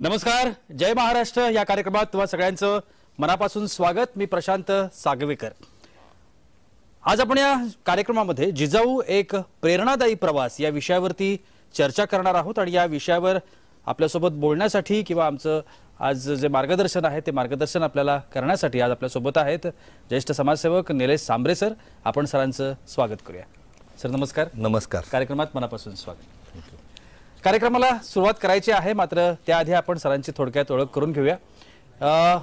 नमस्कार, जय महाराष्ट्र या कार्यक्रमात तुम्हा सगळ्यांचं मनापासून स्वागत। मी प्रशांत सागवेकर। आज आपण या कार्यक्रमामध्ये जिजाऊ एक प्रेरणादायी प्रवास या विषयावरती चर्चा करणार आहोत आणि या विषयावर आपल्यासोबत बोलण्यासाठी किंवा आमचं आज जे मार्गदर्शन आहे ते मार्गदर्शन आपल्याला करण्यासाठी आज आपल्यासोबत आहेत ज्येष्ठ समाजसेवक निलेश सांबरे सर। आपण सरांचं स्वागत करूया। सर नमस्कार। नमस्कार। कार्यक्रमात मनापासून स्वागत। कार्यक्रमाला सुरुवात करायची आहे, मात्र त्याआधी आपण सरांची थोडक्यात ओळख करून घेऊया।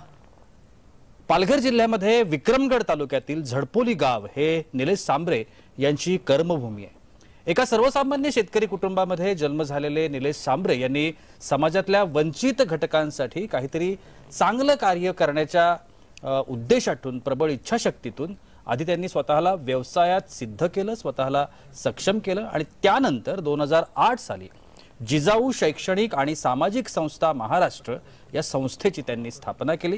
पालघर जिल्ह्यामध्ये विक्रमगड तालुक्यातील झडपोली गाव हे निलेश सांबरे यांची कर्मभूमी आहे। एका सर्वसामान्य शेतकरी कुटुंबामध्ये जन्म झालेले निलेश सांबरे यांनी समाजातल्या वंचित घटकांसाठी काहीतरी चांगलं कार्य करण्याच्या उद्देशातून प्रबळ इच्छाशक्तीतून आधी त्यांनी स्वतःला व्यवसायात सिद्ध केलं, स्वतःला सक्षम केलं आणि त्यानंतर 2008 साली जिजाऊ शैक्षणिक आणि सामाजिक संस्था महाराष्ट्र या संस्थेची त्यांनी स्थापना केली।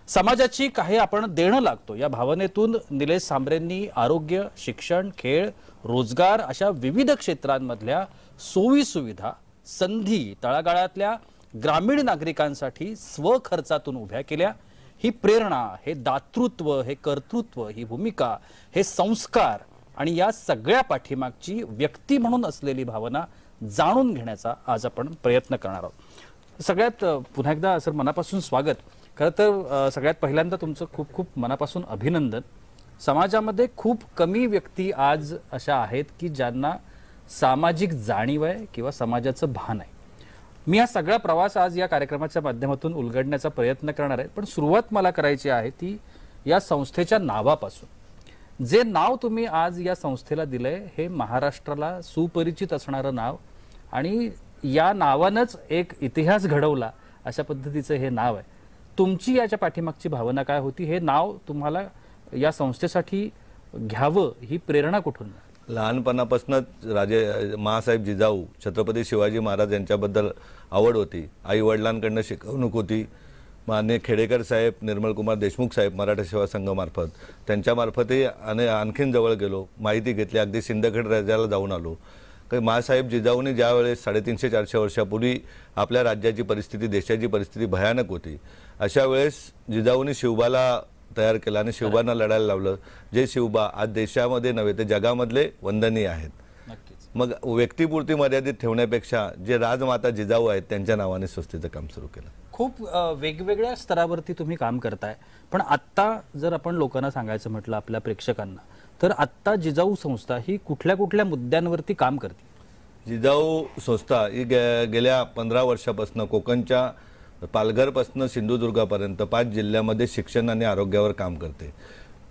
समाजाची काही आपण देणं लागतो या भावनेतून निलेश सांबरेंनी आरोग्य, शिक्षण, खेळ, रोजगार अशा विविध क्षेत्रांमधल्या सोयी सुविधा, संधी तळागाळातल्या ग्रामीण नागरिकांसाठी स्वखर्चातून उभ्या केल्या। ही प्रेरणा, हे दातृत्व, हे कर्तृत्व, ही भूमिका, हे संस्कार आणि या सगळ्या पाठीमागची व्यक्ती म्हणून असलेली भावना जाणून घेण्याचा आज आपण प्रयत्न करणार आहोत। सगळ्यात पुन्हा एकदा सर मनापासून स्वागत। खरं तर सगळ्यात पहिल्यांदा तुमचं खूप खूप मनापासून अभिनंदन। समाजामध्ये खूप कमी व्यक्ती आज अशा आहेत की ज्यांना सामाजिक जाणीव आहे किंवा समाजाचं भान आहे। मी हा सगळा प्रवास आज या कार्यक्रमाच्या माध्यमातून उलगडण्याचा प्रयत्न करणार आहे, पण सुरुवात मला करायची आहे ती या संस्थेच्या नावापासून। जे नाव तुम्ही आज या संस्थेला दिलंय हे महाराष्ट्राला सुपरिचित असणारं नाव आणि या नावानंच एक इतिहास घडवला अशा पद्धतीचं हे नाव आहे। तुमची याच्या पाठीमागची भावना काय होती? हे नाव तुम्हाला या संस्थेसाठी घ्यावं ही प्रेरणा कुठून? लहानपणापासूनच राजे महासाहेब जिजाऊ छत्रपती शिवाजी महाराज यांच्याबद्दल आवड होती। आई वडिलांकडून शिकवणूक होती। माननीय खेडेकर साहेब, निर्मलकुमार देशमुख साहेब मराठा सेवा संघामार्फत त्यांच्यामार्फतही आणखीन जवळ गेलो, माहिती घेतली, अगदी सिंदखेड राजाला जाऊन आलो। महासाहेब जिजाऊने ज्यावेळेस 350-400 वर्षापूर्वी आपल्या राज्याची परिस्थिती, देशाची परिस्थिती भयानक होती, अशा वेळेस जिजाऊने शिवबाला तयार केला आणि शिवबांना लढायला लावलं। जे शिवबा आज देशामध्ये नव्हे तर जगामधले वंदनीय आहेत। मग व्यक्तिपुरती मर्यादित ठेवण्यापेक्षा जे राजमाता जिजाऊ आहेत त्यांच्या नावाने संस्थेचं काम सुरू केलं। खूप वेगवेगळ्या स्तरावरती तुम्ही काम करताय, पण आत्ता जर आपण लोकांना सांगायचं म्हटलं आपल्या प्रेक्षकांना, तर आत्ता जिजाऊ संस्था ही कुठल्या कुठल्या मुद्द्यांवरती काम करते? जिजाऊ संस्था ही गेल्या 15 वर्षापासून कोकणच्या पालघरपासून सिंधुदुर्गापर्यंत 5 जिल्ह्यामध्ये शिक्षण आणि आरोग्यावर काम करते।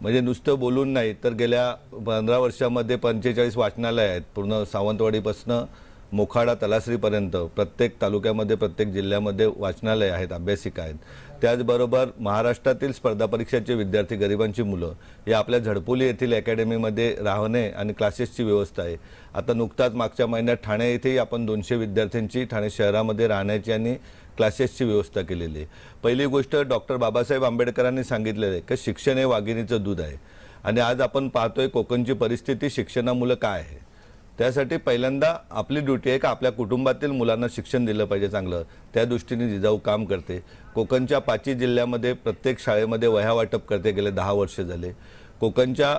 म्हणजे नुसतं बोलून नाही तर गेल्या 15 वर्षामध्ये 45 वाचनालय आहेत। पूर्ण सावंतवाडीपासून मोखाडा तलासरीपर्यंत प्रत्येक तालुक्यामध्ये, प्रत्येक जिल्ह्यामध्ये वाचनालय आहेत, अभ्यासिका आहेत। त्याचबरोबर महाराष्ट्रातील स्पर्धा परीक्षाचे विद्यार्थी, गरिबांची मुलं या आपल्या झडपोली येथील अकॅडमीमध्ये राहणे आणि क्लासेसची व्यवस्था आहे। आता नुकताच मागच्या महिन्यात ठाणे येथेही आपण 200 विद्यार्थ्यांची ठाणे शहरामध्ये राहण्याची आणि क्लासेसची व्यवस्था केलेली आहे। पहिली गोष्ट डॉक्टर बाबासाहेब आंबेडकरांनी सांगितलेलं आहे की शिक्षण हे वाघिणीचं दूध आहे आणि आज आपण पाहतोय कोकणची परिस्थिती शिक्षणामुळे काय आहे। त्यासाठी पहिल्यांदा आपली ड्युटी आहे की आपल्या कुटुंबातील मुलांना शिक्षण दिलं पाहिजे चांगलं। त्या दृष्टीने जिजाऊ काम करते। कोकणच्या 5 जिल्ह्यामध्ये प्रत्येक शाळेमध्ये वह्या वाटप करते, गेले 10 वर्ष झाले। कोकणच्या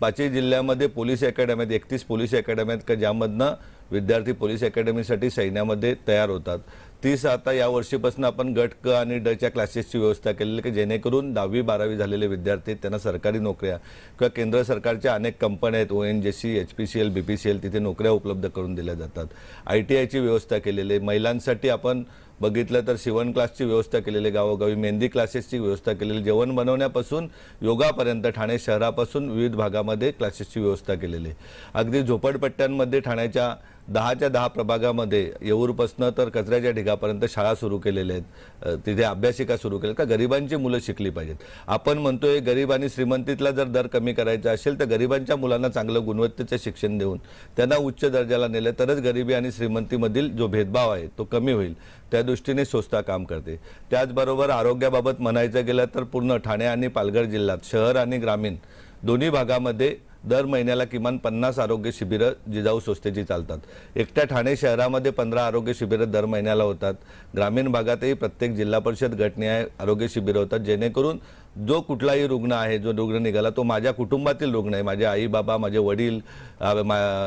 5 जिल्ह्यामध्ये पोलीस अकॅडमी आहेत, 31 पोलीस अकॅडमी आहेत की ज्यामधनं विद्यार्थी पोलीस अकॅडमीसाठी सैन्यामध्ये तयार होतात। 30 आता या वर्षीपासून आपण गट क आणि ड च्या क्लासेसची व्यवस्था केलेली की जेणेकरून 10वी 12वी झालेले विद्यार्थी त्यांना सरकारी नोकऱ्या किंवा केंद्र सरकारच्या अनेक कंपन्या आहेत, ONGC, HPCL, BPCL, तिथे नोकऱ्या उपलब्ध करून दिल्या जातात। ITIची व्यवस्था केलेली आहे। महिलांसाठी आपण बघितलं तर शिवण क्लासची व्यवस्था केलेली, गावोगावी मेहंदी क्लासेसची व्यवस्था केलेली, जेवण बनवण्यापासून योगापर्यंत ठाणे शहरापासून विविध भागामध्ये क्लासेसची व्यवस्था केलेली। अगदी झोपडपट्ट्यांमध्ये ठाण्याच्या 10च्या 10 प्रभागामध्ये येऊरपासून तर कचऱ्याच्या ढिगापर्यंत शाळा सुरू केलेल्या आहेत। तिथे अभ्यासिका सुरू केल्या का गरिबांची मुलं शिकली पाहिजेत। आपण म्हणतोय गरीब आणि श्रीमंतीतला जर दर कमी करायचा असेल तर गरिबांच्या मुलांना चांगलं गुणवत्तेचं शिक्षण देऊन त्यांना उच्च दर्जाला नेले तरच गरिबी आणि श्रीमंतीमधील जो भेदभाव आहे तो कमी होईल। त्या दृष्टीने संस्था काम करते। त्याचबरोबर आरोग्याबाबत म्हणायचं गेलं तर पूर्ण ठाणे आणि पालघर जिल्ह्यात शहर आणि ग्रामीण दोन्ही भागामध्ये दर महिन्याला किमान 50 आरोग्य शिबिरं जिजाऊ संस्थेची चालतात. एकट्या ठाणे शहरामध्ये 15 आरोग्य शिबिरं दर महिन्याला होतात. ग्रामीण भागातही प्रत्येक जिल्हा परिषद गटनिहाय आरोग्य शिबिरं होतात, जेणेकरून जो कुठलाही रुग्ण आहे, जो रुग्ण निघाला तो माझ्या कुटुंबातील रुग्ण आहे, माझे आई बाबा, माझे वडील,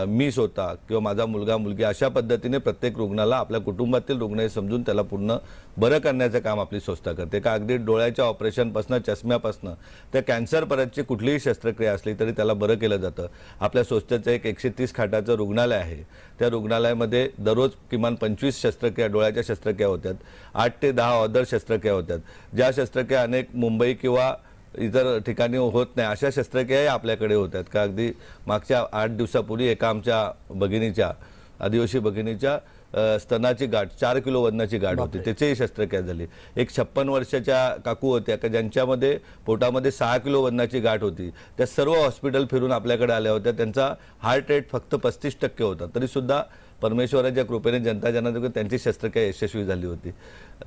मी स्वतः किंवा माझा मुलगा मुलगी, अशा पद्धतीने प्रत्येक रुग्णाला आपल्या कुटुंबातील रुग्ण हे समजून त्याला पूर्ण बरं करण्याचं काम आपली संस्था करते. का अगदी डोळ्याच्या ऑपरेशनपासून, चष्म्यापासून त्या कॅन्सरपर्यंतची कुठलीही शस्त्रक्रिया असली तरी त्याला बरं केलं जातं. आपल्या संस्थेचं एक 130 खाटाचं रुग्णालय आहे. त्या रुग्णालयामध्ये दररोज किमान 25 शस्त्रक्रिया, डोळ्याच्या शस्त्रक्रिया होतात. 8 ते 10 ऑदर शस्त्रक्रिया होतात. ज्या शस्त्रक्रिया अनेक मुंबई किंवा इतर ठिकाणी होत नाही अशा शस्त्रक्रियाही आपल्याकडे होतात. का अगदी मागच्या 8 दिवसापूर्वी एका आमच्या भगिनीच्या, आदिवासी भगिनीच्या स्तनाची गाठ, 4 किलो वजनाची गाठ होती, त्याचीही शस्त्रक्रिया झाली. एक 56 वर्षाच्या काकू होत्या का ज्यांच्यामध्ये पोटामध्ये 6 किलो वजनाची गाठ होती. त्या सर्व हॉस्पिटल फिरून आपल्याकडे आल्या होत्या. त्यांचा हार्ट रेट फक्त 35% होता, तरीसुद्धा परमेश्वराच्या कृपेने, जनता जनार्दन त्यांची शस्त्रक्रिया यशस्वी झाली होती.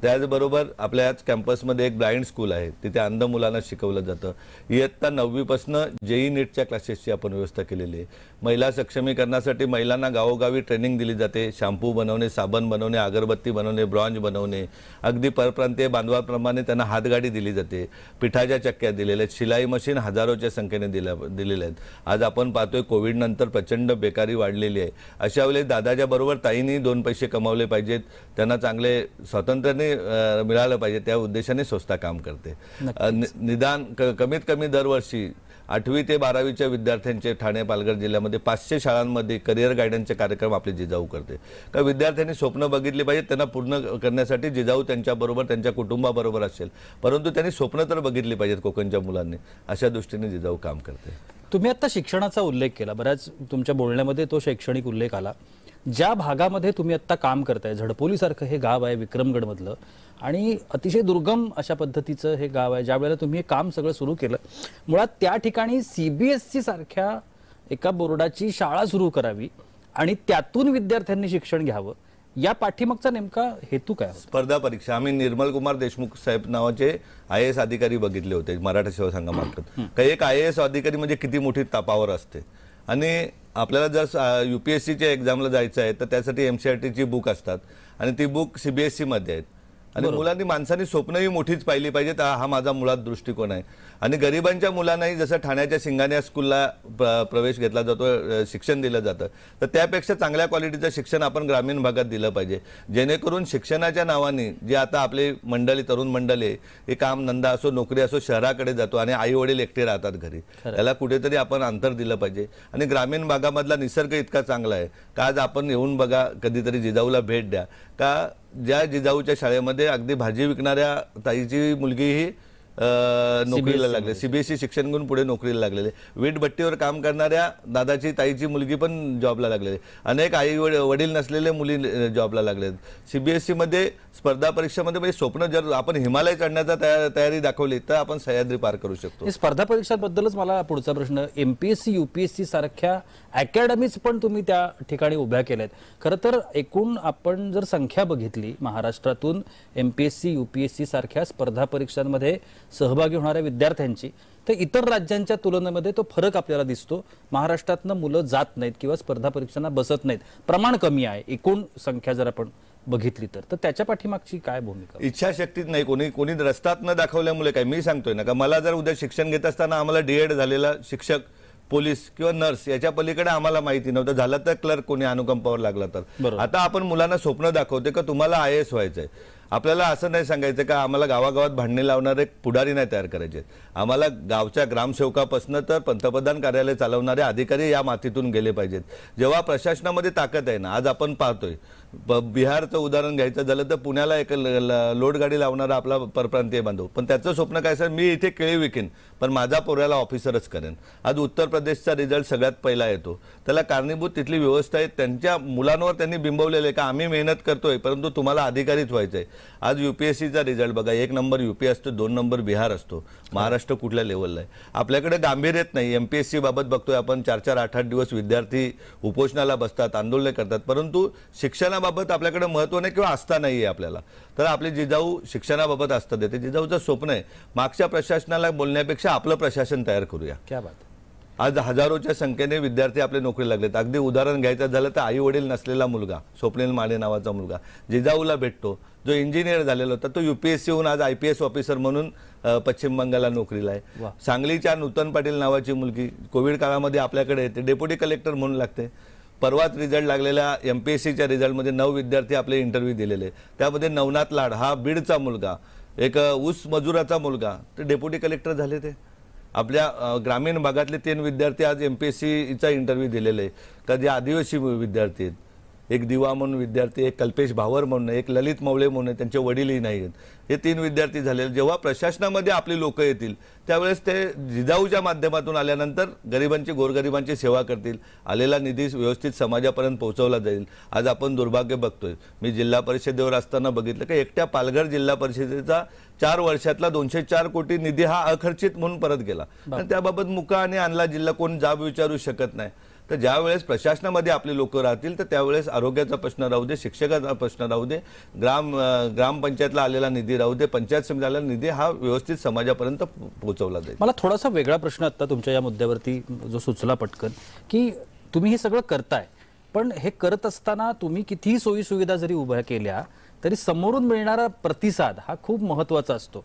त्याचबरोबर आपल्याच कॅम्पसमध्ये एक ब्लाइंड स्कूल आहे, तिथे अंध मुलांना शिकवलं जातं. इयत्ता 9वीपासून JEE नीटच्या क्लासेसची आपण व्यवस्था केलेली आहे. महिला सक्षमीकरणासाठी महिलांना गावोगावी ट्रेनिंग दिली जाते. शॅम्पू बनवणे, साबण बनवणे, अगरबत्ती बनवणे, ब्रॉन्झ बनवणे, अगदी परप्रांतीय बांधवाप्रमाणे त्यांना हातगाडी दिली जाते. पिठाच्या चक्क्या दिलेल्या आहेत. शिलाई मशीन हजारोच्या संख्येने दिलेल्या आहेत. आज आपण पाहतोय कोविडनंतर प्रचंड बेकारी वाढलेली आहे. अशा वेळेस दादाच्या बरोबर ताईंनी 2 पैसे कमावले पाहिजेत, त्यांना चांगले स्वातंत्र्याने मिळालं पाहिजे, त्या उद्देशाने संस्था काम करते. निदान कमीत कमी दरवर्षी 8वी ते 12वीच्या विद्यार्थ्यांचे ठाणे पालघर जिल्ह्यामध्ये 500 शाळांमध्ये करिअर गायडन्सचे कार्यक्रम आपले जिजाऊ करते. का विद्यार्थ्यांनी स्वप्न बघितली पाहिजेत, त्यांना पूर्ण करण्यासाठी जिजाऊ त्यांच्याबरोबर, त्यांच्या कुटुंबाबरोबर असेल, परंतु त्यांनी स्वप्न तर बघितली पाहिजेत कोकणच्या मुलांनी. अशा दृष्टीने जिजाऊ काम करते. तुम्ही आता शिक्षणाचा उल्लेख केला, बऱ्याच तुमच्या बोलण्यामध्ये तो शैक्षणिक उल्लेख आला. ज्या भागामध्ये तुम्ही आता काम करताय, झडपोलीसारखं हे गाव आहे विक्रमगडमधलं, आणि अतिशय दुर्गम अशा पद्धतीचं हे गाव आहे. ज्या वेळेला तुम्ही हे काम सगळं सुरू केलं, मुळात त्या ठिकाणी CBSE सारख्या एका बोर्डाची शाळा सुरू करावी आणि त्यातून विद्यार्थ्यांनी शिक्षण घ्यावं, या पाठीमागचा नेमका हेतू काय होता? स्पर्धा परीक्षा. आम्ही निर्मल कुमार देशमुख साहेब नावाचे IAS अधिकारी बघितले होते मराठा सेवा संघामार्फत. काही एक IAS अधिकारी म्हणजे किती मोठी तापावर असते. आणि आपल्याला जर UPSCच्या एक्झामला जायचं आहे तर त्यासाठी MCRTची बुक असतात आणि ती बुक CBSE मध्ये आहेत. आणि मुलांनी, माणसांनी स्वप्नही मोठीच पाहिली पाहिजेत, हा माझा मुळात दृष्टिकोन आहे. आणि गरिबांच्या मुलांनाही जसं ठाण्याच्या सिंगानिया स्कूलला प्रवेश घेतला जातो, शिक्षण दिलं जातं, तर त्यापेक्षा चांगल्या क्वालिटीचं शिक्षण आपण ग्रामीण भागात दिलं पाहिजे, जेणेकरून शिक्षणाच्या नावाने जे आता आपले मंडळी, तरुण मंडळी, हे काम धंदा असो, नोकरी असो, शहराकडे जातो आणि आई वडील एकटे राहतात घरी. त्याला कुठेतरी आपण अंतर दिलं पाहिजे. आणि ग्रामीण भागामधला निसर्ग इतका चांगला आहे का आज आपण येऊन बघा, कधीतरी जिजाऊला भेट द्या. का ज्या जिजाऊच्या शाळेमध्ये अगदी भाजी विकणाऱ्या ताईची मुलगीही नोकरीला लागले, CBSE शिक्षण घेऊन पुढे नोकरीला लागलेले. वीट भट्टीवर काम करणाऱ्या दादाची ताईची मुलगी पण जॉबला लागलेली. अनेक आई वडील नसलेले मुली जॉबला लागलेत. CBSE मध्ये स्पर्धा परीक्षामध्ये म्हणजे स्वप्न, जर आपण हिमालय चढण्याचा तयारी दाखवली तर आपण सह्याद्री पार करू शकतो. स्पर्धा परीक्षांबद्दलच मला पुढचा प्रश्न. MPSC UPSC सारख्या अकॅडमीज पण तुम्ही त्या ठिकाणी उभ्या केल्यात. खरं तर एकूण आपण जर संख्या बघितली महाराष्ट्रातून MPSC UPSC सारख्या स्पर्धा परीक्षांमध्ये सहभागी होणाऱ्या विद्यार्थ्यांची, तर इतर राज्यांच्या तुलनेमध्ये तो फरक आपल्याला दिसतो. महाराष्ट्रातनं मुलं जात नाहीत किंवा स्पर्धा परीक्षांना बसत नाहीत, प्रमाण कमी आहे एकूण संख्या जर आपण बघितली तर त्याच्या पाठीमागची काय भूमिका? इच्छाशक्तीच नाही. कोणी रस्त्यात न दाखवल्यामुळे काय. मी सांगतोय ना का मला जर उद्या शिक्षण घेत असताना आम्हाला D.Ed झालेला शिक्षक, पोलीस किंवा नर्स याच्या पलीकडे आम्हाला माहिती नव्हतं, झालं तर क्लर्क कोणी अनुकंपावर लागला तर. आता आपण मुलांना स्वप्न दाखवते का तुम्हाला IAS व्हायचंय. आपल्याला असं नाही सांगायचं का आम्हाला गावागावात भांडणे लावणारे पुढारी नाही तयार करायचे. आम्हाला गावच्या ग्रामसेवकापासून तर पंतप्रधान कार्यालय चालवणारे अधिकारी या मातीतून गेले पाहिजेत. जेव्हा प्रशासनामध्ये ताकद आहे ना, आज आपण पाहतोय बिहारचं उदाहरण घ्यायचं झालं तर पुण्याला एक लोड गाडी लावणारा आपला परप्रांतीय बांधव, पण त्याचं स्वप्न काय सर, मी इथे केळी विकेन पण माझा पोऱ्याला ऑफिसरच करेन. आज उत्तर प्रदेशचा रिझल्ट सगळ्यात पहिला येतो. त्याला कारणीभूत तिथली व्यवस्था आहे. त्यांच्या मुलांवर त्यांनी बिंबवलेलं आहे का आम्ही मेहनत करतोय परंतु तुम्हाला अधिकारीच व्हायचंय. आज UPSCचा रिझल्ट बघा, 1 नंबर UP असतो, 2 नंबर बिहार असतो. महाराष्ट्र कुठल्या लेवलला आहे? आपल्याकडे गांभीर्यच नाही. MPSC बाबत बघतोय आपण 4-4, 8-8 दिवस विद्यार्थी उपोषणाला बसतात, आंदोलने करतात, परंतु शिक्षणाबाबत आपल्याकडे महत्त्व नाही किंवा आस्था नाही आहे आपल्याला. तर आपली जिजाऊ शिक्षणाबाबत आस्था देते. जिजाऊचं स्वप्न आहे मागच्या प्रशासनाला बोलण्यापेक्षा आपलं प्रशासन तयार करूया. क्या बात. आज हजारोच्या संख्येने विद्यार्थी आपले नोकरी लागलेत. अगदी उदाहरण घ्यायचं झालं तर आई वडील नसलेला मुलगा, स्वप्नील माने नावाचा मुलगा जिजाऊला भेटतो, जो इंजिनियर झालेला होता, तो UPSC होऊन आज IPS ऑफिसर म्हणून पश्चिम बंगालला नोकरीला आहे. सांगलीच्या नूतन पाटील नावाची मुलगी कोविड काळामध्ये आपल्याकडे येते, डेप्युटी कलेक्टर म्हणून लागते. परवाच रिझल्ट लागलेल्या MPSCच्या रिझल्टमध्ये 9 विद्यार्थी आपले इंटरव्ह्यू दिलेले, त्यामध्ये नवनाथ लाड हा बीडचा मुलगा, एक ऊस मजुराचा मुलगा, ते डेप्युटी कलेक्टर झाले. ते आपल्या ग्रामीण भागातले 3 विद्यार्थी आज MPSCचा इंटरव्ह्यू दिलेले, का जे आदिवासी विद्यार्थी आहेत. एक दिवा म्हणून विद्यार्थी, एक कल्पेश भावर म्हणून, एक ललित मवळे म्हणून, त्यांचे वडीलही नाही आहेत. हे 3 विद्यार्थी झालेले. जेव्हा प्रशासनामध्ये आपली लोक येतील त्यावेळेस ते जिजाऊच्या माध्यमातून आल्यानंतर गरिबांची, गोरगरिबांची सेवा करतील. आलेला निधी व्यवस्थित समाजापर्यंत पोहोचवला जाईल. आज आपण दुर्भाग्य बघतोय. मी जिल्हा परिषदेवर असताना बघितलं की एकट्या पालघर जिल्हा परिषदेचा 4 वर्षातला 204 कोटी निधी हा अखर्चित म्हणून परत गेला. आणि त्याबाबत मुका आणि आणला जिल्हा कोण जाब विचारू शकत नाही. तर ज्या वेळेस प्रशासनामध्ये आपले लोक राहतील तर त्यावेळेस आरोग्याचा प्रश्न राहू दे, शिक्षकाचा प्रश्न राहू दे, ग्रामपंचायतला आलेला निधी राहू दे, पंचायत समितीला आलेला निधी हा व्यवस्थित समाजापर्यंत पोहोचवला जाईल. मला थोडासा वेगळा प्रश्न आता तुमच्या या मुद्द्यावरती जो सुचला पटकन, की तुम्ही हे सगळं करताय, पण हे करत असताना तुम्ही कितीही सोयी सुविधा जरी उभ्या केल्या तरी समोरून मिळणारा प्रतिसाद हा खूप महत्त्वाचा असतो.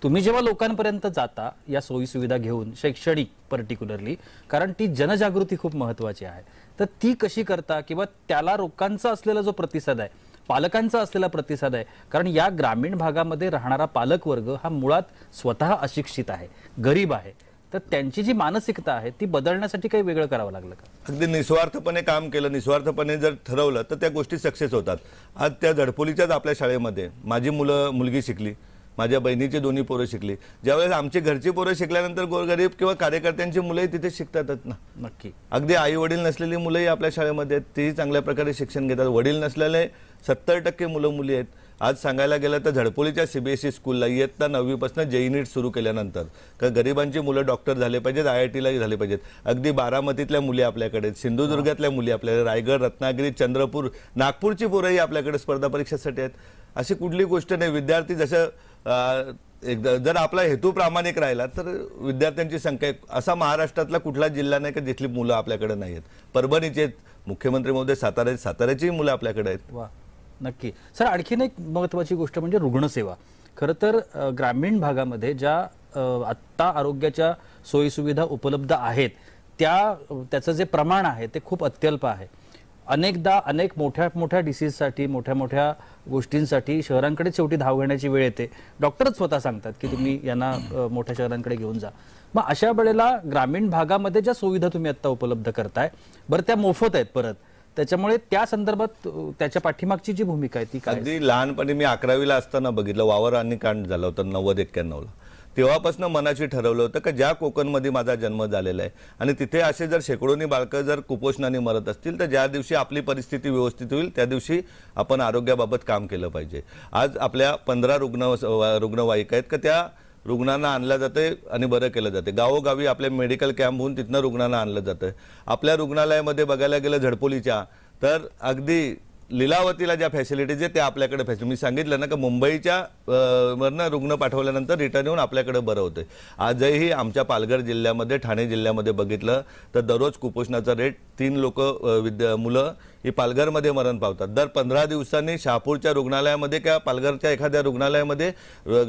तुम्ही जेव्हा लोकांपर्यंत जाता या सोयी सुविधा घेऊन, शैक्षणिक पर्टिक्युलरली, कारण ती जनजागृती खूप महत्त्वाची आहे, तर ती कशी करता, किंवा त्याला लोकांचा असलेला जो प्रतिसाद आहे, पालकांचा असलेला प्रतिसाद आहे, कारण या ग्रामीण भागामध्ये राहणारा पालक वर्ग हा मुळात स्वतः अशिक्षित आहे, गरीब आहे, तर त्यांची जी मानसिकता आहे ती बदलण्यासाठी काही वेगळं करावं लागलं का? अगदी निस्वार्थपणे काम केलं, निस्वार्थपणे जर ठरवलं तर त्या गोष्टी सक्सेस होतात. आज त्या धडपोलीच्याच आपल्या शाळेमध्ये माझी मुलगी शिकली, माझ्या बहिणीची 2 पोरं शिकली. ज्यावेळेस आमची घरची पोरं शिकल्यानंतर गोरगरीब किंवा कार्यकर्त्यांची मुलंही तिथे शिकतातच ना. नक्की. अगदी आई वडील नसलेली मुलंही आपल्या शाळेमध्ये आहेत, तीही चांगल्या प्रकारे शिक्षण घेतात. वडील नसलेले 70% मुलं मुली आहेत. आज सांगायला गेलं तर झडपोलीच्या CBSE स्कूलला इयत्ता 9वी पासून JEE NEET सुरू केल्यानंतर का गरिबांची मुलं डॉक्टर झाले पाहिजेत, IITलाही झाले पाहिजेत. अगदी बारामतीतल्या मुली आपल्याकडे आहेत, सिंधुदुर्गातल्या मुली आपल्याकडे, रायगड, रत्नागिरी, चंद्रपूर, नागपूरची पोरंही आपल्याकडे स्पर्धा परीक्षेसाठी आहेत. अशी कुठली गोष्ट नाही. विद्यार्थी जसं जर आपला हेतू प्रामाणिक राहिला तर विद्यार्थ्यांची संख्या, असा महाराष्ट्रातला कुठला जिल्हा नाही की जिथली मुलं आपल्याकडे नाही आहेत. परभणीचे मुख्यमंत्री महोदय साताऱ्याची मुलं आपल्याकडे आहेत. वा, नक्की. सर, आणखीन एक महत्त्वाची गोष्ट म्हणजे रुग्णसेवा. खरं तर ग्रामीण भागामध्ये ज्या आत्ता आरोग्याच्या सोयीसुविधा उपलब्ध आहेत त्याचं जे प्रमाण आहे ते खूप अत्यल्प आहे. अनेकदा अनेक मोठ्या डिसीजसाठी, मोठ्या गोष्टींसाठी शहरांकडे शेवटी धाव घेण्याची वेळ येते. डॉक्टरच स्वतः सांगतात की तुम्ही यांना मोठ्या शहरांकडे घेऊन जा. मग अशा वेळेला ग्रामीण भागामध्ये ज्या सुविधा तुम्ही आता उपलब्ध करताय, बरं त्या मोफत आहेत परत, त्याच्यामुळे त्या संदर्भात त्याच्या पाठीमागची जी भूमिका आहे ती काय? अगदी लहानपणी मी 11वीला असताना बघितलं, वावर आणि कांड झालं होतं 90-91ला. तेव्हापासून मनाशी ठरवलं होतं की ज्या कोकणमध्ये माझा जन्म झालेला आहे आणि तिथे असे जर शेकडोनी बालकं जर कुपोषणाने मरत असतील तर ज्या दिवशी आपली परिस्थिती व्यवस्थित होईल त्या दिवशी आपण आरोग्याबाबत काम केलं पाहिजे. आज आपल्या 15 रुग्णवाहिका आहेत का त्या रुग्णांना आणलं जाते आणि बरं केलं जाते. गावोगावी आपल्या मेडिकल कॅम्प होऊन तिथनं रुग्णांना आणलं जातं. आपल्या रुग्णालयामध्ये बघायला गेलं झडपोलीच्या तर अगदी लीलावतीला ज्या फॅसिलिटीज आहेत त्या आपल्याकडे फॅसिलिटी. मी सांगितलं ना की मुंबईच्या वरनं रुग्ण पाठवल्यानंतर रिटर्न येऊन आपल्याकडे बरं होतं. आजही आमच्या पालघर जिल्ह्यामध्ये, ठाणे जिल्ह्यामध्ये बघितलं तर दररोज कुपोषणाचा रेट 3 मुलं ही पालघरमध्ये मरण पावतात. दर 15 दिवसांनी शहापूरच्या रुग्णालयामध्ये किंवा पालघरच्या एखाद्या रुग्णालयामध्ये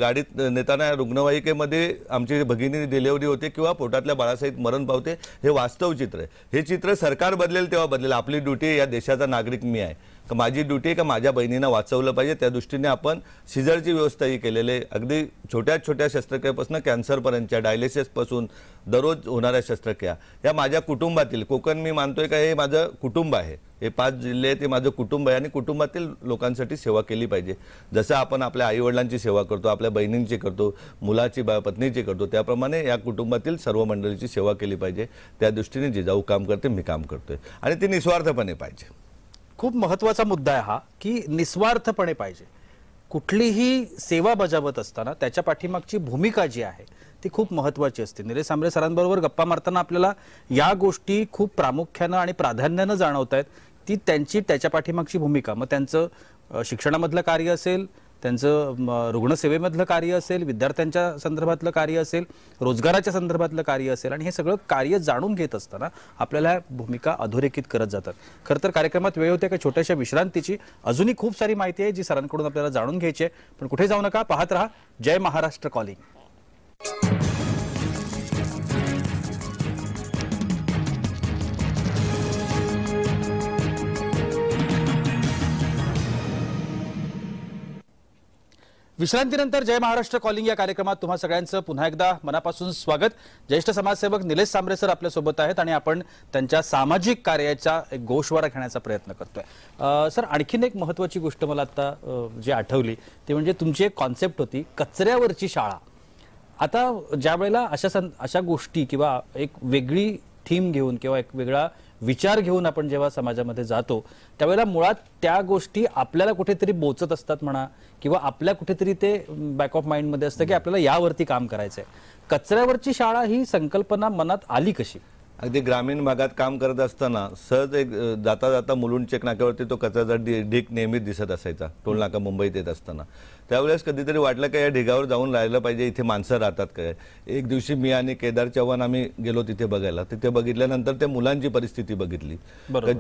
गाडीत नेताना रुग्णवाहिकेमध्ये आमची भगिनी डिलेव्हरी होते किंवा पोटातल्या बाळासहित मरण पावते. हे वास्तव चित्र आहे. हे चित्र सरकार बदलेल तेव्हा बदलेल. आपली ड्युटी, या देशाचा नागरिक मी आहे, का माझी ड्युटी आहे का माझ्या बहिणींना वाचवलं पाहिजे. त्या दृष्टीने आपण सिझरची व्यवस्थाही केलेली आहे. अगदी छोट्या शस्त्रक्रियेपासून कॅन्सरपर्यंतच्या, डायलिसिसपासून दररोज होणाऱ्या शस्त्रक्रिया या माझ्या कुटुंबातील, कोकण मी मानतोय का हे माझं कुटुंब आहे. हे 5 जिल्हे आहेत, ते माझं कुटुंब आहे आणि कुटुंबातील लोकांसाठी सेवा केली पाहिजे. जसं आपण आपल्या आईवडिलांची सेवा करतो, आपल्या बहिणींची करतो, मुलाची पत्नीची करतो, त्याप्रमाणे या कुटुंबातील सर्व मंडळीची सेवा केली पाहिजे. त्या दृष्टीने जिजाऊ काम करते, मी काम करतोय आणि ती निस्वार्थपणे पाहिजे. खूप महत्त्वाचा मुद्दा आहे हा, की निस्वार्थपणे पाहिजे. कुठलीही सेवा बजावत असताना त्याच्या पाठीमागची भूमिका जी आहे ती खूप महत्त्वाची असते. निलेश सांबरे सरांबरोबर गप्पा मारताना आपल्याला या गोष्टी खूप प्रामुख्यानं आणि प्राधान्यानं जाणवत आहेत. ती त्याच्या पाठीमागची भूमिका, मग त्यांचं शिक्षणामधलं कार्य असेल, त्यांचं रुग्णसेवेमधलं कार्य असेल, विद्यार्थ्यांच्या संदर्भातलं कार्य असेल, रोजगाराच्या संदर्भातलं कार्य असेल, आणि हे सगळं कार्य जाणून घेत असताना आपल्याला भूमिका अधोरेखित करत जातात. खरं तर कार्यक्रमात वेळ होते एका छोट्याशा विश्रांतीची. अजूनही खूप सारी माहिती आहे जी सरांकडून आपल्याला जाणून घ्यायची आहे, पण कुठे जाऊ नका, पाहत रहा जय महाराष्ट्र कॉलिंग. विश्रांतीनंतर जय महाराष्ट्र कॉलिंग या कार्यक्रमात तुम्हा सगळ्यांचं पुन्हा एकदा मनापासून स्वागत. ज्येष्ठ समाजसेवक निलेश सांबरे सर आपल्या सोबत आहेत आणि आपण त्यांच्या सामाजिक कार्याचा एक गोषवारा घेण्याचा प्रयत्न करतोय. सर, आणखीन एक महत्त्वाची गोष्ट मला आता जी आठवली ती म्हणजे तुमची एक कॉन्सेप्ट होती कचऱ्यावरची शाळा. आता ज्या वेळेला अशा गोष्टी किंवा एक वेगळी थीम घेऊन किंवा एक वेगळा विचार घेऊन आपण जेव्हा समाजामध्ये जातो त्यावेळेला मुळात त्या गोष्टी आपल्याला कुठेतरी बोचत असतात म्हणा, किंवा आपल्या कुठेतरी ते बॅक ऑफ माइंडमध्ये असतं की आपल्याला यावरती काम करायचंय. कचऱ्यावरची शाळा ही संकल्पना मनात आली कशी? अगदी ग्रामीण भागात काम करत असताना सहज एक जाता जाता मुलुंड चेक नाक्यावरती तो कचऱ्याचा ढीग नेहमीच दिसत असायचा. टोल नाका मुंबईत येत असताना त्यावेळेस कधीतरी वाटलं का या ढिगावर जाऊन राहिलं पाहिजे, इथे माणसं राहतात काय. एक दिवशी मी आणि केदार चव्हाण आम्ही गेलो तिथे बघायला. तिथे बघितल्यानंतर त्या मुलांची परिस्थिती बघितली.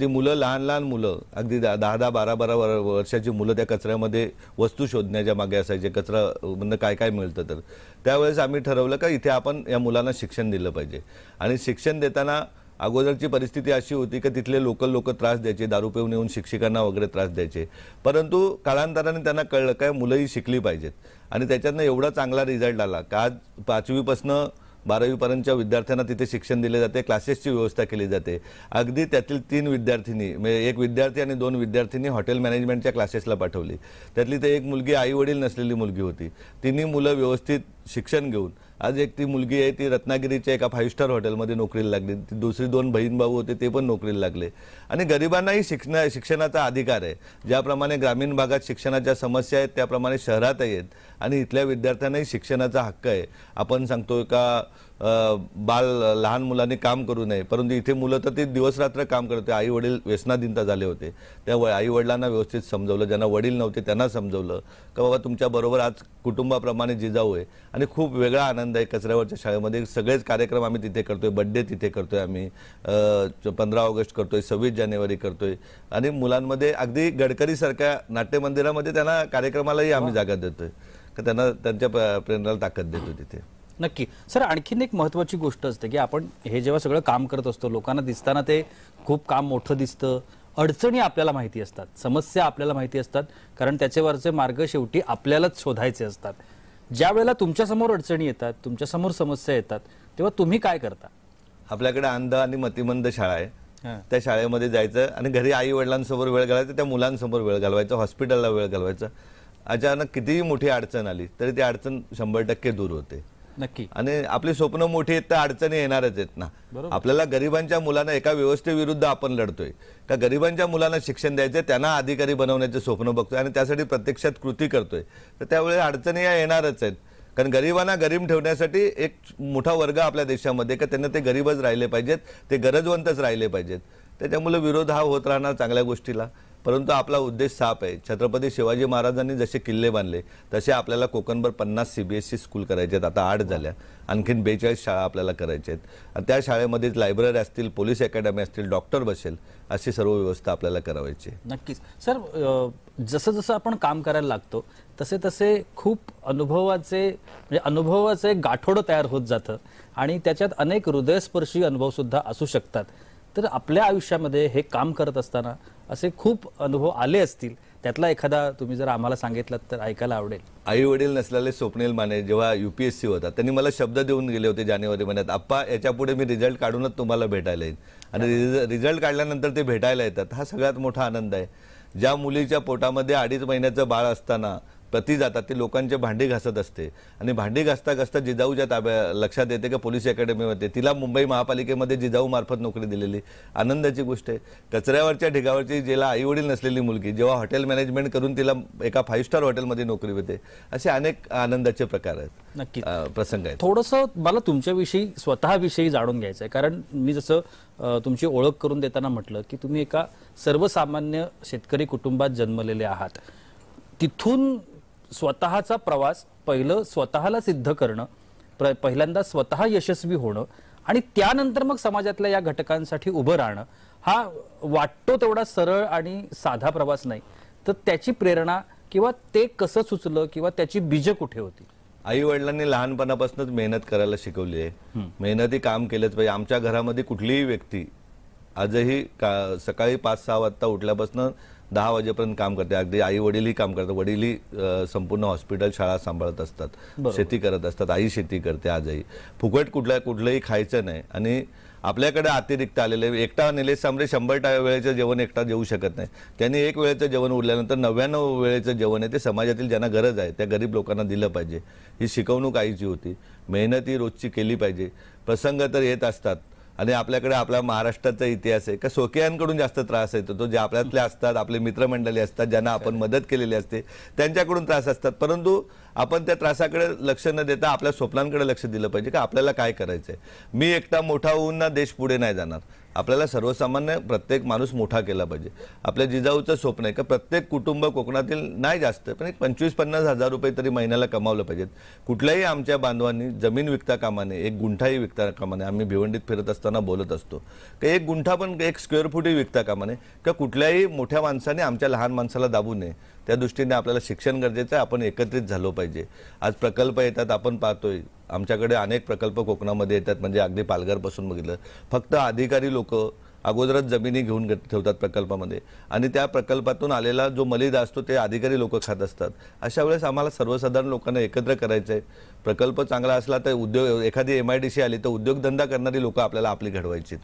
ती मुलं लहान लहान मुलं अगदी 10-10, 12-12 वर्षाची मुलं त्या कचऱ्यामध्ये वस्तू शोधण्याच्या मागे असायचे. कचरा म्हणजे काय काय मिळतं. तर त्यावेळेस आम्ही ठरवलं का इथे आपण या मुलांना शिक्षण दिलं पाहिजे. आणि शिक्षण देताना अगोदरची परिस्थिती अशी होती की तिथले लोक त्रास द्यायचे, दारू पिऊन येऊन शिक्षकांना वगैरे त्रास द्यायचे. परंतु कालांतराने त्यांना कळलं काय मुलंही शिकली पाहिजेत आणि त्याच्यातनं एवढा चांगला रिझल्ट आला का आज 5वीपासनं 12वीपर्यंतच्या विद्यार्थ्यांना तिथे शिक्षण दिले जाते. क्लासेसची व्यवस्था केली जाते. अगदी त्यातील 3 विद्यार्थिनी म्हणजे एक विद्यार्थी आणि 2 विद्यार्थिनी हॉटेल मॅनेजमेंटच्या क्लासेसला पाठवली. त्यातली तर एक मुलगी आई वडील नसलेली मुलगी होती. तिन्ही मुलं व्यवस्थित शिक्षण घेऊन आज एक ती मुलगी आहे ती रत्नागिरीच्या एका 5 स्टार हॉटेलमध्ये नोकरीला लागली. ती दुसरी 2 बहीण भाऊ होते ते पण नोकरीला लागले. आणि गरिबांनाही शिक्षणाचा अधिकार आहे. ज्याप्रमाणे ग्रामीण भागात शिक्षणाच्या समस्या आहेत त्याप्रमाणे शहरातही आहेत. आणि इथल्या विद्यार्थ्यांनाही शिक्षणाचा हक्क आहे. आपण सांगतोय का लहान मुलांनी काम करू नये, परंतु इथे मुलं तर ते दिवसरात्र काम करते. आई वडील व्यसनाधीनता झाले होते. त्या आई वडिलांना व्यवस्थित समजवलं, ज्यांना वडील नव्हते त्यांना समजवलं का बाबा तुमच्याबरोबर आज कुटुंबाप्रमाणे जिजाऊ आहे. आणि खूप वेगळा आनंद आहे कचऱ्यावरच्या शाळेमध्ये. सगळेच कार्यक्रम आम्ही तिथे करतोय. बड्डे तिथे करतोय आम्ही, 15 ऑगस्ट करतोय, 26 जानेवारी करतोय. आणि मुलांमध्ये अगदी गडकरीसारख्या नाट्यमंदिरामध्ये त्यांना कार्यक्रमालाही आम्ही जागा देतोय का त्यांना त्यांच्या प्रेरणाला ताकद देतो तिथे. नक्की. सर, आणखीन एक महत्त्वाची गोष्ट असते की आपण हे जेव्हा सगळं काम करत असतो लोकांना दिसताना ते खूप काम मोठं दिसतं. अडचणी आपल्याला माहिती असतात, समस्या आपल्याला माहिती असतात, कारण त्याच्यावरचे मार्ग शेवटी आपल्यालाच शोधायचे असतात. ज्या वेळेला तुमच्यासमोर अडचणी येतात, तुमच्यासमोर समस्या येतात, तेव्हा तुम्ही काय करता? आपल्याकडे अंध आणि मतिमंद शाळा आहे. त्या शाळेमध्ये जायचं आणि घरी आई वडिलांसमोर वेळ घालवायचा, त्या मुलांसमोर वेळ घालवायचा, हॉस्पिटलला वेळ घालवायचा. अचानक कितीही मोठी अडचण आली तरी ती अडचण 100% दूर होते. नक्की. आणि आपली स्वप्न मोठी आहेत तर अडचणी येणारच आहेत ना. आपल्याला गरिबांच्या मुलांना एका व्यवस्थेविरुद्ध आपण लढतोय का गरिबांच्या मुलांना शिक्षण द्यायचे, त्यांना अधिकारी बनवण्याचे स्वप्न बघतोय आणि त्यासाठी प्रत्यक्षात कृती करतोय. तर त्यावेळी अडचणी या येणारच आहेत. कारण गरिबांना गरीब ठेवण्यासाठी एक मोठा वर्ग आपल्या देशामध्ये का त्यांना ते गरीबच राहिले पाहिजेत, ते गरजवंतच राहिले पाहिजेत. त्याच्यामुळे विरोध हा होत राहणार चांगल्या गोष्टीला. परंतु आपला उद्देश साफ आहे. छत्रपती शिवाजी महाराजांनी जसे किल्ले बांधले तसे आपल्याला कोकणभर 50 CBSE स्कूल करायचे आहेत. आता 8 झाल्या. आणखीन 42 शाळा आपल्याला करायच्या आहेत. आणि त्या शाळेमध्ये लायब्ररी असतील, पोलीस अकॅडमी असतील, डॉक्टर बसेल, अशी सर्व व्यवस्था आपल्याला करावायची. नक्कीच. सर, जसं जसं आपण काम करायला लागतो तसे तसे खूप अनुभवाचे गाठोडं तयार होत जातं आणि त्याच्यात अनेक हृदयस्पर्शी अनुभव सुद्धा असू शकतात. तर आपल्या आयुष्यामध्ये हे काम करत असताना असे खूप अनुभव आले असतील, त्यातला एखादा तुम्ही जर आम्हाला सांगितलं तर ऐकायला आवडेल. आई वडील नसलेले स्वप्नील माने जेव्हा UPSC होता त्यांनी मला शब्द देऊन गेले होते जानेवारी महिन्यात, आप्पा याच्यापुढे मी रिझल्ट काढूनच तुम्हाला भेटायला येईल. आणि रिझल्ट काढल्यानंतर ते भेटायला येतात. हा सगळ्यात मोठा आनंद आहे. ज्या मुलीच्या पोटामध्ये 2.5 महिन्याचं बाळ असताना पती जातात, ते लोकांचे भांडी घासत असते आणि भांडी घासता घासता जिजाऊच्या लक्षात येते का पोलीस अकॅडमीमध्ये तिला मुंबई महापालिकेमध्ये जिजाऊ मार्फत नोकरी दिलेली आनंदाची गोष्ट आहे. कचऱ्यावरच्या ढिगावरची जिला आई वडील नसलेली मुलगी जेव्हा हॉटेल मॅनेजमेंट करून तिला एका 5 स्टार हॉटेलमध्ये नोकरी होते, असे अनेक आनंदाचे प्रकार आहेत. नक्की प्रसंग आहेत. थोडंसं मला तुमच्याविषयी स्वतःविषयी जाणून घ्यायचं आहे, कारण मी जसं तुमची ओळख करून देताना म्हटलं की तुम्ही एका सर्वसामान्य शेतकरी कुटुंबात जन्मलेले आहात. तिथून स्वतःचा प्रवास पहिलं स्वतःला सिद्ध करणं, पहिल्यांदा स्वतः यशस्वी होणं आणि त्यानंतर मग समाजातल्या या घटकांसाठी उभं राहणं, हा वाटतो तेवढा सरळ आणि साधा प्रवास नाही. तर त्याची प्रेरणा किंवा ते कसं सुचलं किंवा त्याची बीजं कुठे होती? आई वडिलांनी लहानपणापासूनच मेहनत करायला शिकवली आहे. मेहनती काम केलंच पाहिजे. आमच्या घरामध्ये कुठलीही व्यक्ती आजही सकाळी 5-6 वाजता उठल्यापासून 10 वाजेपर्यंत काम करते. अगदी आई वडीलही काम करतात. वडीलही संपूर्ण हॉस्पिटल शाळा सांभाळत असतात, शेती करत असतात. आई शेती करते आजही. फुकट कुठलंही खायचं नाही. आणि आपल्याकडे अतिरिक्त आलेले एकटा निलेश सांबरे 100 वेळेचं जेवण एकटा जेवू शकत नाही. त्यांनी एक वेळेचं जेवण उरल्यानंतर 99 वेळेचं जेवण आहे ते समाजातील ज्यांना गरज आहे त्या गरीब लोकांना दिलं पाहिजे. ही शिकवणूक आईची होती. मेहनत ही रोजची केली पाहिजे. प्रसंग तर येत असतात आणि आपल्याकडे आपल्या महाराष्ट्राचा इतिहास आहे का स्वकीयांकडून जास्त त्रास येतो. तो जे आपल्यातले असतात, आपले मित्रमंडळी असतात, ज्यांना आपण मदत केलेली असते त्यांच्याकडून त्रास असतात. परंतु आपण त्या त्रासाकडे लक्ष न देता आपल्या स्वप्नांकडे लक्ष दिलं पाहिजे का आपल्याला काय करायचंय. मी एकटा मोठा होऊन ना देश पुढे नाही जाणार. आपल्याला सर्वसामान्य प्रत्येक माणूस मोठा केला पाहिजे. आपल्या जिजाऊचं स्वप्न आहे का प्रत्येक कुटुंब कोकणातील नाही जास्त पण एक 25-50 हजार रुपये तरी महिन्याला कमावलं पाहिजेत. कुठल्याही आमच्या बांधवांनी जमीन विकता कामा नये, एक गुंठाही विकता कामा नये. आम्ही भिवंडीत फिरत असताना बोलत असतो की एक गुंठा पण 1 स्क्वेअर फूटही विकता कामा नये का कुठल्याही मोठ्या माणसाने आमच्या लहान माणसाला दाबू नये. त्या दृष्टीने आपल्याला शिक्षण गरजेचं आहे. आपण एकत्रित झालो पाहिजे. आज प्रकल्प येतात, आपण पाहतोय आमच्याकडे अनेक प्रकल्प कोकणामध्ये येतात. म्हणजे अगदी पालघरपासून बघितलं फक्त अधिकारी लोक अगोदरच जमिनी घेऊन ठेवतात प्रकल्पामध्ये आणि त्या प्रकल्पातून आलेला जो मलिदा असतो ते अधिकारी लोक खात असतात. अशा वेळेस आम्हाला सर्वसाधारण लोकांना एकत्र करायचं आहे. प्रकल्प चांगला असला तर उद्योग, एखादी MIDC आली तर उद्योगधंदा करणारी लोक आपल्याला आपली घडवायची.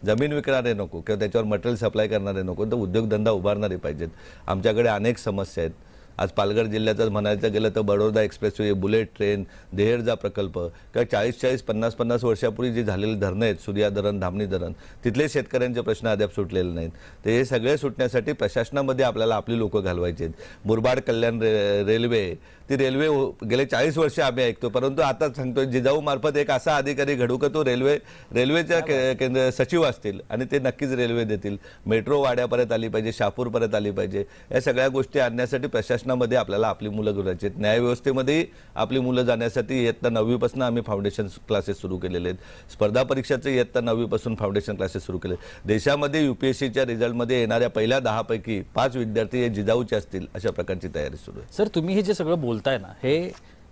जमीन विकणारे नको किंवा त्याच्यावर मटेरियल सप्लाय करणारे नको, तर उद्योगधंदा उभारणारे पाहिजेत. आमच्याकडे अनेक समस्या आहेत. आज पालघर जिल्ह्याचं म्हणायचं गेलं तर बडोदा एक्सप्रेसवे, बुलेट ट्रेन, देहेरजा प्रकल्प किंवा 40-40, 50-50 वर्षापूर्वी जी झालेली धरणं आहेत, सूर्या धरण, धामणी धरण, तिथले शेतकऱ्यांचे प्रश्न अद्याप सुटलेले नाहीत. तर हे सगळे सुटण्यासाठी प्रशासनामध्ये आपल्याला आपली लोकं घालवायची आहेत. मुरबाड कल्याण रेल्वे, ती रेल्वे गेले 40 वर्ष आम्ही ऐकतो, परंतु आता सांगतोय जिजाऊ मार्फत एक असा अधिकारी घडू का तो रेल्वेच्या केंद्र सचिव असतील आणि ते नक्कीच रेल्वे देतील. मेट्रो वाड्यापर्यंत आली पाहिजे, शहापूरपर्यंत आली पाहिजे. या सगळ्या गोष्टी आणण्यासाठी प्रशासनामध्ये आपल्याला आपली मुलं घडवायची आहेत. न्यायव्यवस्थेमध्येही आपली मुलं जाण्यासाठी इयत्ता 9वी पासून आम्ही फाउंडेशन क्लासेस सुरू केलेले आहेत. स्पर्धा परीक्षाचे इयत्ता 9वी पासून फाउंडेशन क्लासेस सुरू केले. देशामध्ये UPSCच्या रिझल्टमध्ये येणाऱ्या पहिल्या 10 पैकी 5 विद्यार्थी हे जिजाऊचे असतील अशा प्रकारची तयारी सुरू आहे. सर, तुम्ही हे जे सगळं बोलताय ना,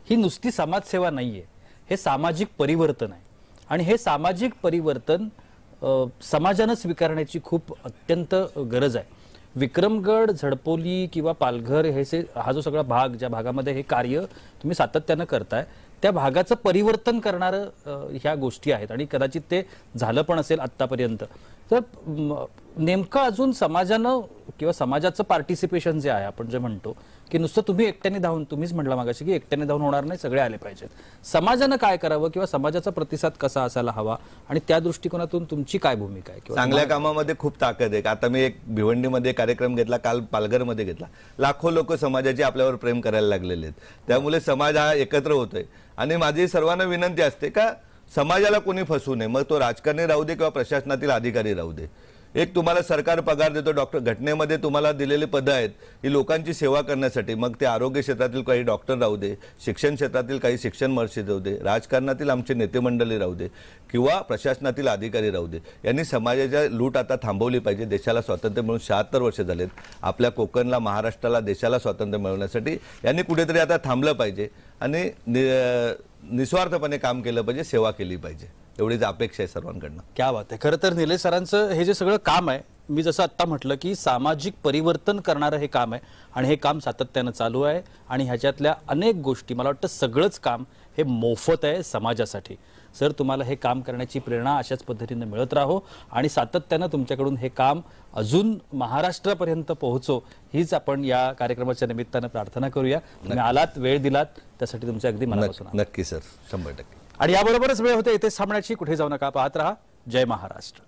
ही नुसती समाजसेवा नाहीये, हे सामाजिक परिवर्तन आहे. आणि हे सामाजिक परिवर्तन समाजानं स्वीकारण्याची खूप अत्यंत गरज आहे. विक्रमगड, झडपोली किंवा पालघर हा जो सगळा भाग, ज्या भागामध्ये हे कार्य तुम्ही सातत्यानं करताय, त्या भागाचं परिवर्तन करणारं ह्या गोष्टी आहेत आणि कदाचित ते झालं पण असेल आत्तापर्यंत. तर नेमकं अजून समाजानं किंवा समाजाचं पार्टिसिपेशन जे आहे, आपण जे म्हणतो की नुसतं तुम्ही एकट्याने धावून, तुम्हीच म्हटलं मागाशी की एकट्याने धावून होणार नाही, सगळे आले पाहिजेत. समाजानं काय करावं किंवा समाजाचा प्रतिसाद कसा असायला हवा आणि त्या दृष्टिकोनातून तुमची काय भूमिका आहे? चांगल्या कामामध्ये खूप ताकद आहे. आता मी एक भिवंडीमध्ये कार्यक्रम घेतला, काल पालघरमध्ये घेतला. लाखो लोक समाजाचे आपल्यावर प्रेम करायला लागलेले आहेत. त्यामुळे समाज हा एकत्र होतोय. आणि माझी सर्वांना विनंती असते का समाजाला कोणी फसवू नये. मग तो राजकारणी राहू दे किंवा प्रशासनातील अधिकारी राहू दे. एक तुम्हाला सरकार पगार देतो, डॉक्टर घटनेमध्ये तुम्हाला दिलेली पदं आहेत ही लोकांची सेवा करण्यासाठी. मग ते आरोग्य क्षेत्रातील काही डॉक्टर राहू दे, शिक्षण क्षेत्रातील काही शिक्षण महर्षी राहू दे, राजकारणातील आमचे नेते मंडळी राहू दे किंवा प्रशासनातील अधिकारी राहू दे. यांनी समाजाच्या लूट आता थांबवली पाहिजे. देशाला स्वातंत्र्य मिळून 76 वर्ष झालेत. आपल्या कोकणला, महाराष्ट्राला, देशाला स्वातंत्र्य मिळवण्यासाठी यांनी कुठेतरी आता थांबलं पाहिजे आणि निस्वार्थपणे काम केलं पाहिजे, सेवा केली पाहिजे. एवढीच अपेक्षा आहे सर्वांकडनं. क्या बात आहे. खरं तर निलेश सरांचं हे जे सगळं काम आहे, मी जसं आत्ता म्हटलं की सामाजिक परिवर्तन करणारं हे काम आहे आणि हे काम सातत्यानं चालू आहे. आणि ह्याच्यातल्या अनेक गोष्टी, मला वाटतं सगळंच काम हे मोफत आहे समाजासाठी. सर, तुम्हाला हे काम करण्याची प्रेरणा अशाच पद्धतीने मिळत राहो आणि सातत्यानं तुमच्याकडून हे काम अजून महाराष्ट्रापर्यंत पोहोचो, हीच आपण या कार्यक्रमाच्या निमित्तानं प्रार्थना करूया. तुम्ही आलात, वेळ दिलात, त्यासाठी तुमचे अगदी मनापासून. नक्की सर, 100%. आणि याबरोबरच वेळ होते इथेच थांबण्याची. कुठे जाऊ नका, पाहत रहा जय महाराष्ट्र.